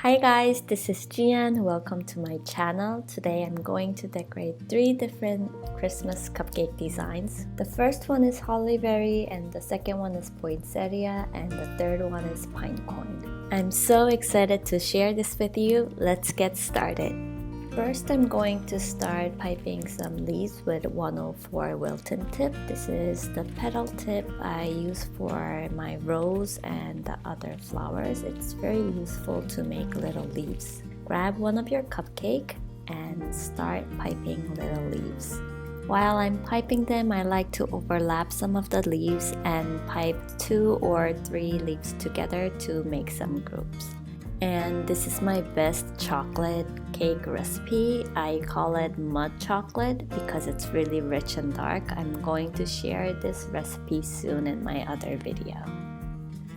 Hi guys, this is Jian. Welcome to my channel. Today I'm going to decorate 3 different Christmas cupcake designs. The first one is Hollyberry, and the second one is Poinsettia, and the third one is Pinecone. I'm so excited to share this with you. Let's get started. First, I'm going to start piping some leaves with 104 Wilton tip. This is the petal tip I use for my rose and the other flowers. It's very useful to make little leaves. Grab one of your cupcake and start piping little leaves. While I'm piping them, I like to overlap some of the leaves and pipe 2 or 3 leaves together to make some groups. And this is my best chocolate cake recipe. I call it mud chocolate because it's really rich and dark. I'm going to share this recipe soon in my other video.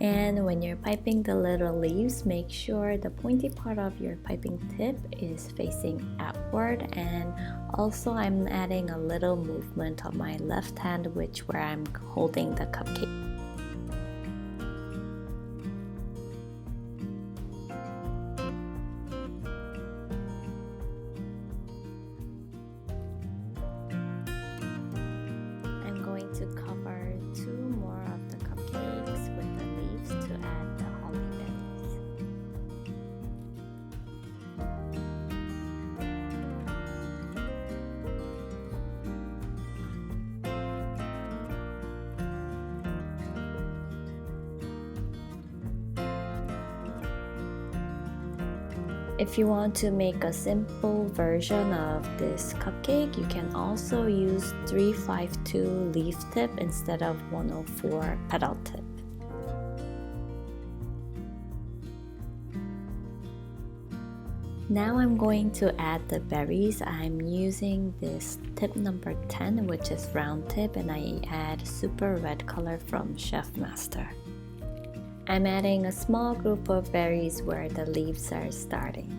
And when you're piping the little leaves, make sure the pointy part of your piping tip is facing outward, and also I'm adding a little movement on my left hand, where I'm holding the cupcake. To cover 2 more of the cupcakes with the leaves to add the hollyberries. If you want to make a simple version of this cupcake, you can also use 352 leaf tip instead of 104 petal tip. Now I'm going to add the berries. I'm using this tip number 10, which is round tip, and I add super red color from Chef Master. I'm adding a small group of berries where the leaves are starting.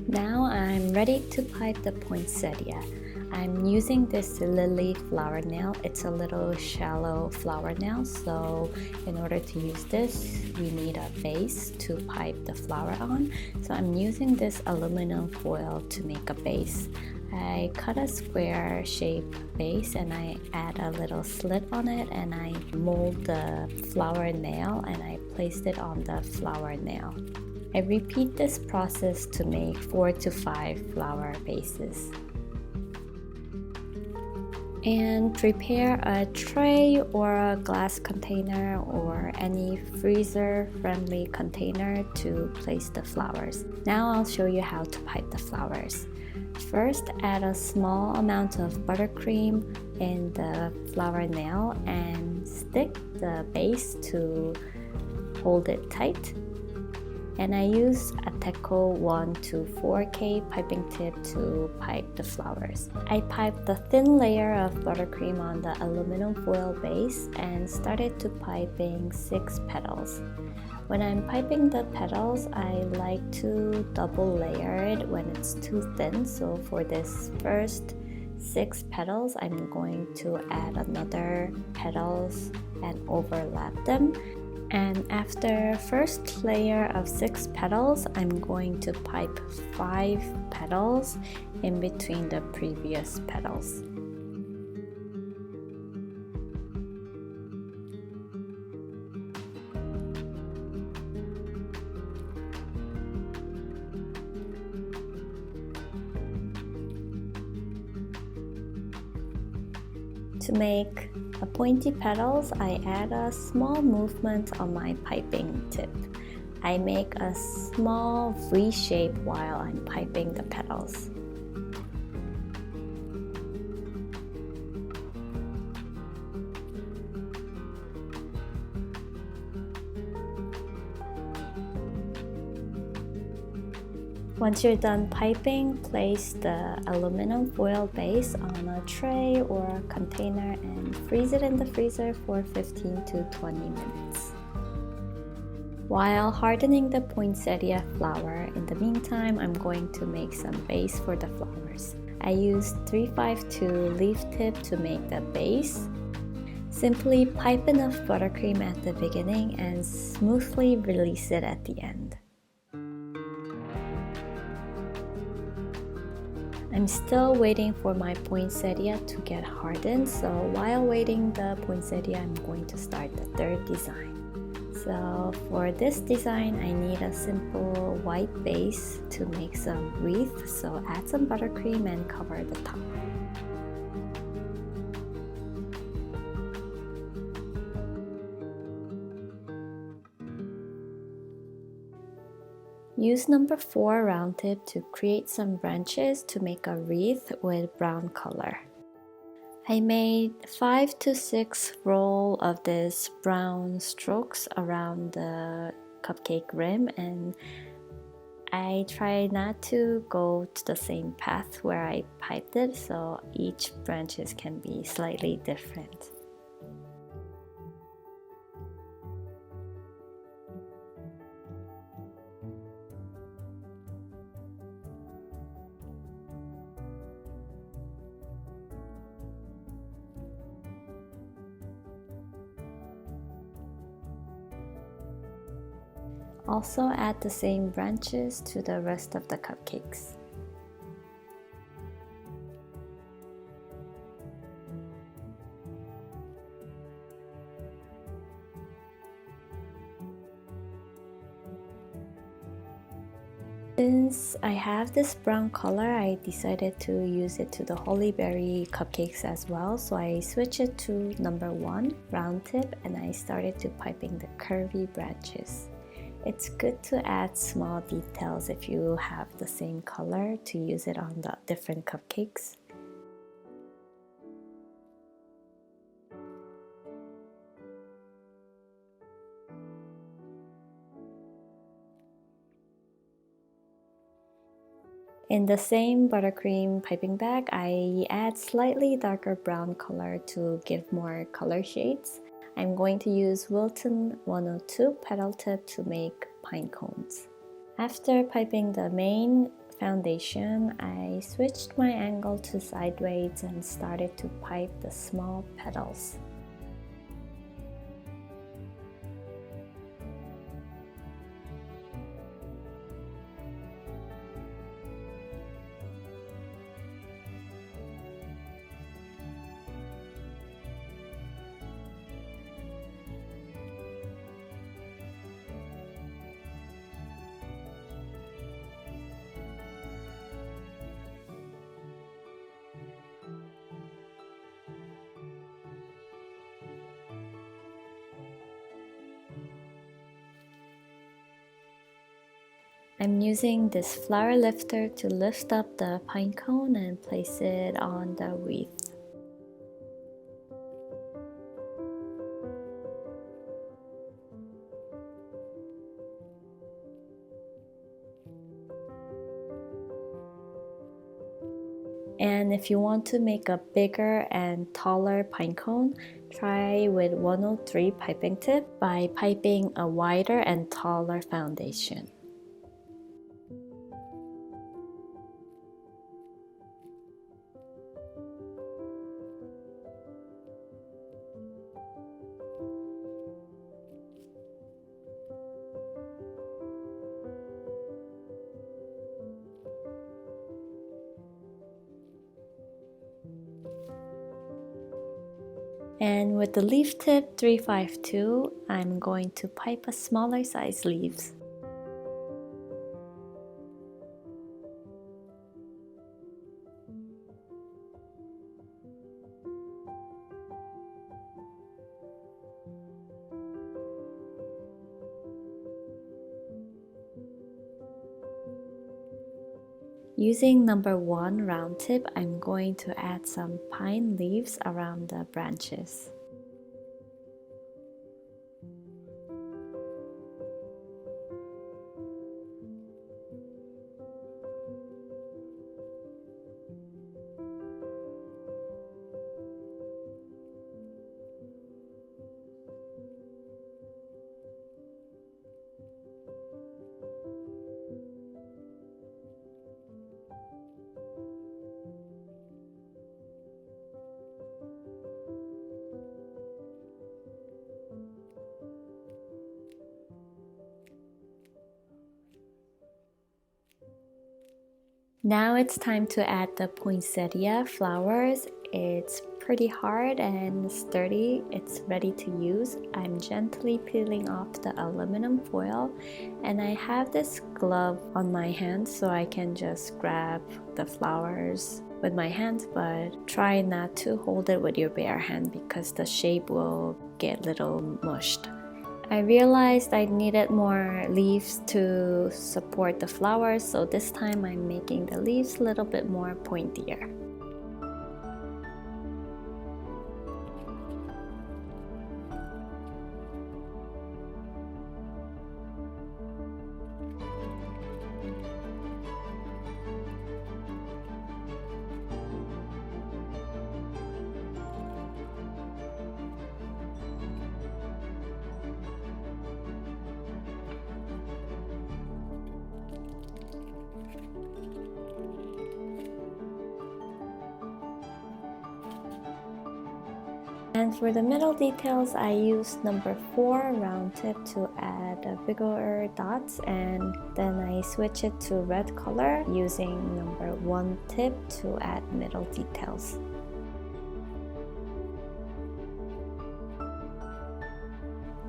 Now I'm ready to pipe the poinsettia. I'm using this lily flower nail. It's a little shallow flower nail, so in order to use this, we need a base to pipe the flower on. So I'm using this aluminum foil to make a base. I cut a square shaped base and I add a little slit on it, and I mold the flower nail and I placed it on the flower nail. I repeat this process to make 4 to 5 flower bases. And prepare a tray or a glass container or any freezer-friendly container to place the flowers. Now I'll show you how to pipe the flowers. First, add a small amount of buttercream in the flower nail and stick the base to hold it tight. And I use a Teco 1 to 4K piping tip to pipe the flowers. I piped the thin layer of buttercream on the aluminum foil base and started to piping 6 petals. When I'm piping the petals, I like to double layer it when it's too thin. So for this first 6 petals, I'm going to add another petals and overlap them. And after first layer of 6 petals, I'm going to pipe 5 petals in between the previous petals. To make the pointy petals, I add a small movement on my piping tip. I make a small V shape while I'm piping the petals. Once you're done piping, place the aluminum foil base on a tray or a container and freeze it in the freezer for 15 to 20 minutes. While hardening the poinsettia flower, in the meantime, I'm going to make some base for the flowers. I used 352 leaf tip to make the base. Simply pipe enough buttercream at the beginning and smoothly release it at the end. I'm still waiting for my poinsettia to get hardened, so while waiting the poinsettia, I'm going to start the third design. So for this design, I need a simple white base to make some wreath, so add some buttercream and cover the top. Use number 4 round tip to create some branches to make a wreath with brown color. I made 5 to 6 roll of this brown strokes around the cupcake rim, and I try not to go to the same path where I piped it, so each branches can be slightly different. Also add the same branches to the rest of the cupcakes. Since I have this brown color, I decided to use it to the Hollyberry cupcakes as well, so I switched it to number 1 round tip and I started to piping the curvy branches. It's good to add small details if you have the same color to use it on the different cupcakes. In the same buttercream piping bag, I add slightly darker brown color to give more color shades. I'm going to use Wilton 102 petal tip to make pine cones. After piping the main foundation, I switched my angle to sideways and started to pipe the small petals. I'm using this flower lifter to lift up the pine cone and place it on the wreath. And if you want to make a bigger and taller pine cone, try with 103 piping tip by piping a wider and taller foundation. And with the leaf tip 352, I'm going to pipe a smaller size leaves. Using number 1 round tip, I'm going to add some pine leaves around the branches. Now it's time to add the Poinsettia flowers. It's pretty hard and sturdy. It's ready to use. I'm gently peeling off the aluminum foil, and I have this glove on my hand so I can just grab the flowers with my hands, but try not to hold it with your bare hand because the shape will get a little mushed. I realized I needed more leaves to support the flowers, so this time I'm making the leaves a little bit more pointier. And for the middle details, I used number 4 round tip to add bigger dots, and then I switch it to red color using number 1 tip to add middle details.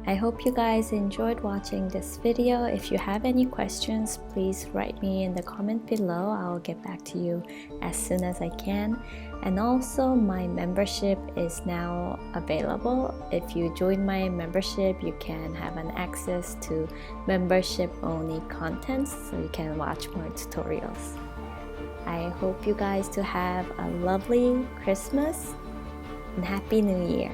I hope you guys enjoyed watching this video. If you have any questions, please write me in the comment below. I'll get back to you as soon as I can. And also, my membership is now available. If you join my membership, you can have an access to membership-only content, so you can watch more tutorials. I hope you guys to have a lovely Christmas and Happy New Year.